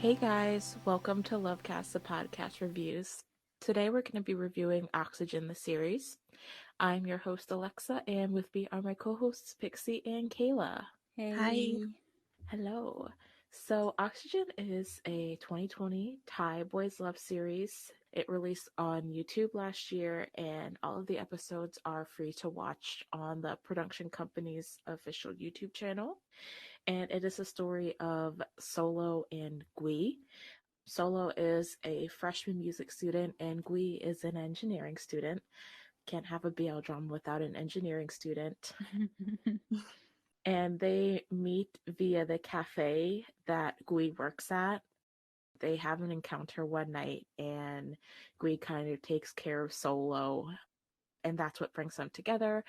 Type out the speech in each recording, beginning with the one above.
Hey guys, welcome to Lovecast the podcast reviews. Today we're going to be reviewing Oxygen the series. I'm your host Alexa, and with me are my co-hosts Pixie and Kayla. Hey. Hi. Hello. So Oxygen is a 2020 Thai boys love series. It released on YouTube last year, and all of the episodes are free to watch on the production company's official YouTube channel. And it is a story of Solo and Gui. Solo is a freshman music student, and Gui is an engineering student. Can't have a BL drama without an engineering student. And they meet via the cafe that Gui works at. They have an encounter one night, and Gui kind of takes care of Solo, and that's what brings them together.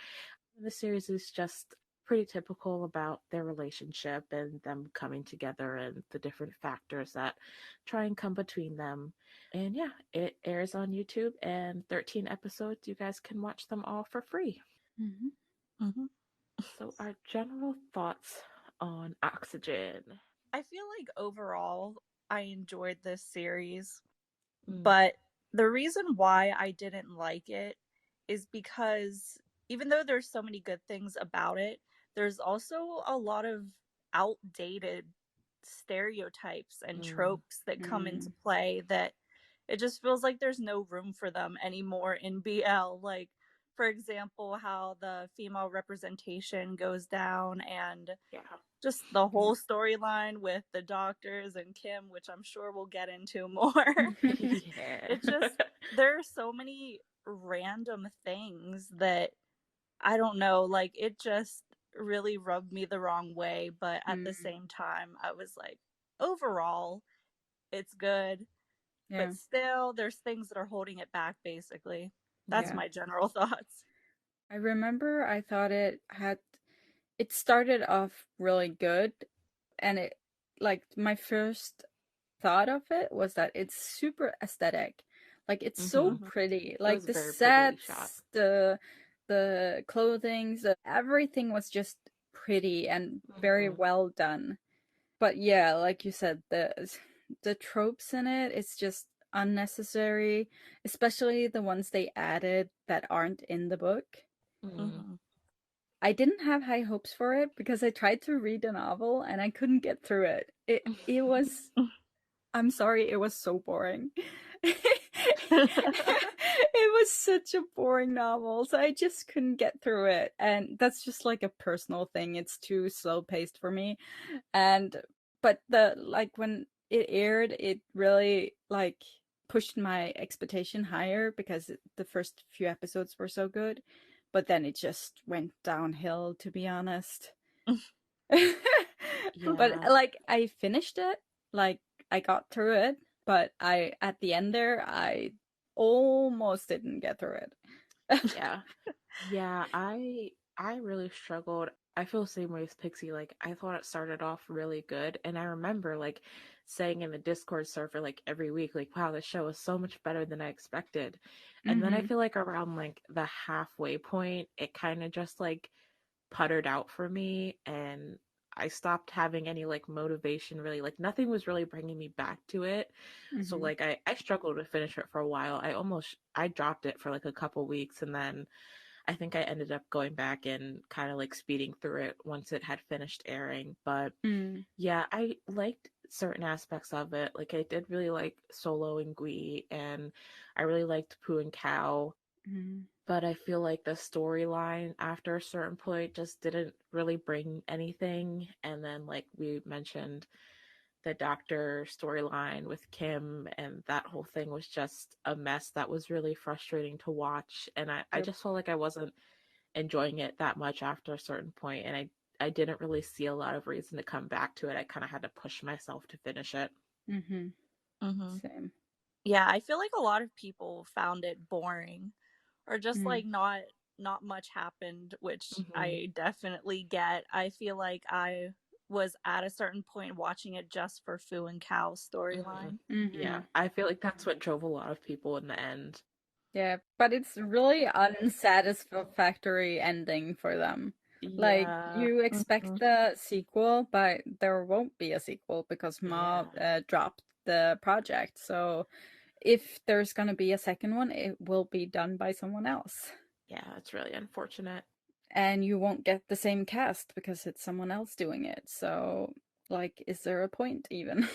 The series is just pretty typical about their relationship and them coming together and the different factors that try and come between them. And yeah, it airs on YouTube and 13 episodes. You guys can watch them all for free. Mm-hmm. So, our general thoughts on Oxygen. I feel like overall I enjoyed this series, Mm. but the reason why I didn't like it is because even though there's so many good things about it, there's also a lot of outdated stereotypes and tropes that come into play that it just feels like there's no room for them anymore in BL. Like, for example, how the female representation goes down and Yeah. just the whole storyline with the doctors and Kim, which I'm sure we'll get into more. Yeah. It's just, there are so many random things that I don't know, like, it just really rubbed me the wrong way. But at the same time, I was like, overall, it's good. Yeah. But still, there's things that are holding it back, basically. That's Yeah. my general thoughts. I remember I thought it started off really good, and it, like, my first thought of it was that it's super aesthetic. Like, it's so Mhm. pretty. It Like, was the very prettily shot. sets, the clothing, everything was just pretty and very Mhm. well done. But yeah, like you said, the tropes in it, it's just unnecessary, especially the ones they added that aren't in the book. Mm-hmm. I didn't have high hopes for it because I tried to read the novel and I couldn't get through it. It was, I'm sorry, it was so boring. It was such a boring novel, so I just couldn't get through it. And that's just like a personal thing. It's too slow paced for me. And but when it aired, it really like pushed my expectation higher because the first few episodes were so good, but then it just went downhill, to be honest. But Yeah. like, I finished it, like, I got through it, but I at the end there, I almost didn't get through it. Yeah. Yeah, I really struggled. I feel the same way as Pixie. Like I thought it started off really good, and I remember like saying in the Discord server like every week, like, wow, this show is so much better than I expected. And then I feel like around like the halfway point, it kind of just like puttered out for me, and I stopped having any like motivation really. Like nothing was really bringing me back to it. So like I struggled to finish it for a while. I dropped it for like a couple weeks, and then I think I ended up going back and kind of like speeding through it once it had finished airing. But yeah, I liked certain aspects of it. Like I did really like Solo and Gui, and I really liked Pooh and Cow. But I feel like the storyline after a certain point just didn't really bring anything. And then, like we mentioned, the doctor storyline with Kim and that whole thing was just a mess that was really frustrating to watch. And I Yep. just felt like I wasn't enjoying it that much after a certain point, and I didn't really see a lot of reason to come back to it. I kind of had to push myself to finish it. Mm-hmm. Same. Yeah, I feel like a lot of people found it boring or just like not much happened, which Mm-hmm. I definitely get. I feel like I was at a certain point watching it just for Fu and Cal's storyline. Yeah, I feel like that's what drove a lot of people in the end. Yeah, but it's really unsatisfactory ending for them. Like, Yeah. you expect the sequel, but there won't be a sequel because Ma Yeah. dropped the project. So if there's gonna be a second one, it will be done by someone else. Yeah, it's really unfortunate. And you won't get the same cast because it's someone else doing it. So, like, is there a point even?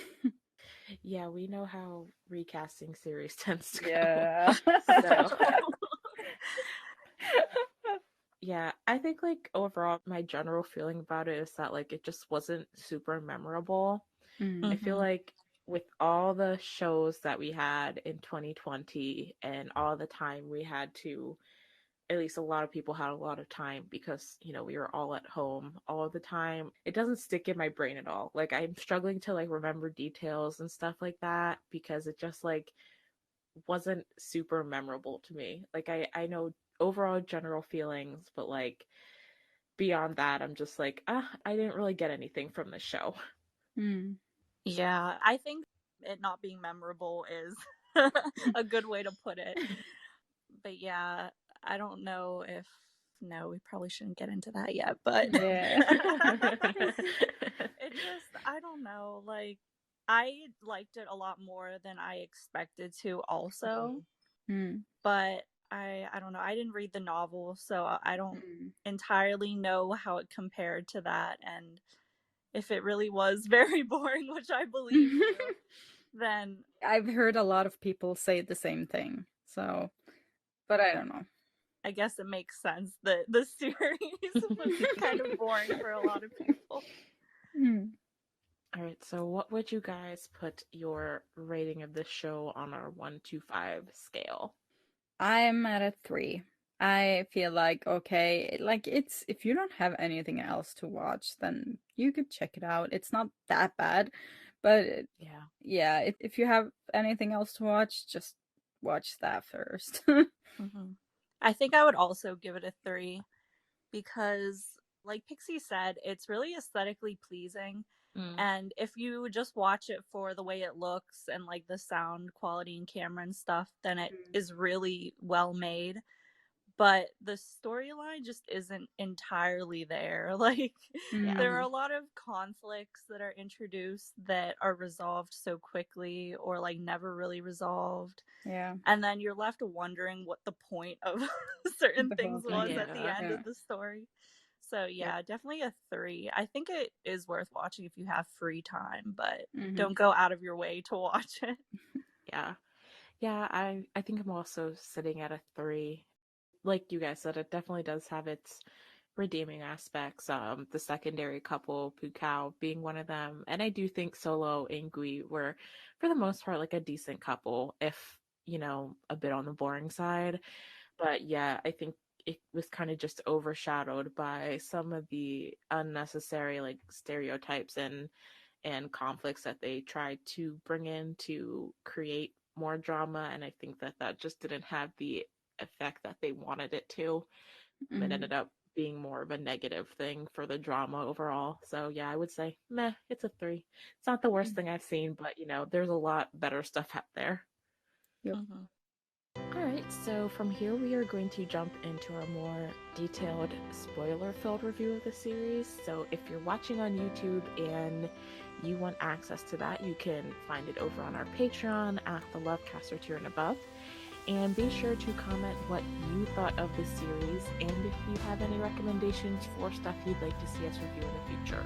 Yeah, we know how recasting series tends to go. Yeah. So, yeah, I think like overall my general feeling about it is that like it just wasn't super memorable. I feel Mm-hmm. like with all the shows that we had in 2020 and all the time we had to, at least a lot of people had a lot of time because, you know, we were all at home all the time. It doesn't stick in my brain at all. Like I'm struggling to like remember details and stuff like that because it just like wasn't super memorable to me. Like I know overall general feelings, but like beyond that, I'm just like, I didn't really get anything from the show. Hmm. Yeah, I think it not being memorable is a good way to put it. But yeah, I don't know if no, we probably shouldn't get into that yet, but Yeah. it just I don't know, like I liked it a lot more than I expected to also, Hmm. but I don't know. I didn't read the novel, so I don't Hmm. entirely know how it compared to that and if it really was very boring, which I believe you, then I've heard a lot of people say the same thing. So, but I don't know. I guess it makes sense that the series was kind of boring for a lot of people. Hmm. All right, so what would you guys put your rating of this show on our 1 to 5 scale? I'm at a 3. I feel like, okay, like it's if you don't have anything else to watch, then you could check it out. It's not that bad, but Yeah. yeah, if you have anything else to watch, just watch that first. Mm-hmm. I think I would also give it a 3 because, like Pixie said, it's really aesthetically pleasing. Mm. And if you just watch it for the way it looks and like the sound quality and camera and stuff, then it is really well made. But the storyline just isn't entirely there. Like, Yeah. there are Mm, a lot of conflicts that are introduced that are resolved so quickly or like never really resolved. yeah, And then you're left wondering what the point of certain the whole things was thing. at the Yeah. end Yeah. of the story. So Yep. yeah, definitely a 3. I think it is worth watching if you have free time, but Hmm. don't go out of your way to watch it. Yeah. Yeah, I think I'm also sitting at a 3. Like you guys said, it definitely does have its redeeming aspects. The secondary couple, Pukao being one of them, and I do think Solo and Gui were, for the most part, like a decent couple, if you know, a bit on the boring side. But yeah, I think it was kind of just overshadowed by some of the unnecessary like stereotypes and conflicts that they tried to bring in to create more drama, and I think that that just didn't have the effect that they wanted it to. It Hmm. ended up being more of a negative thing for the drama overall. So yeah, I would say meh, it's a 3. It's not the worst thing I've seen, but you know, there's a lot better stuff out there. Yep. Mm-hmm. All right, so from here we are going to jump into our more detailed spoiler-filled review of the series. So if you're watching on YouTube and you want access to that, you can find it over on our Patreon at the Lovecaster tier and above. And be sure to comment what you thought of this series and if you have any recommendations for stuff you'd like to see us review in the future.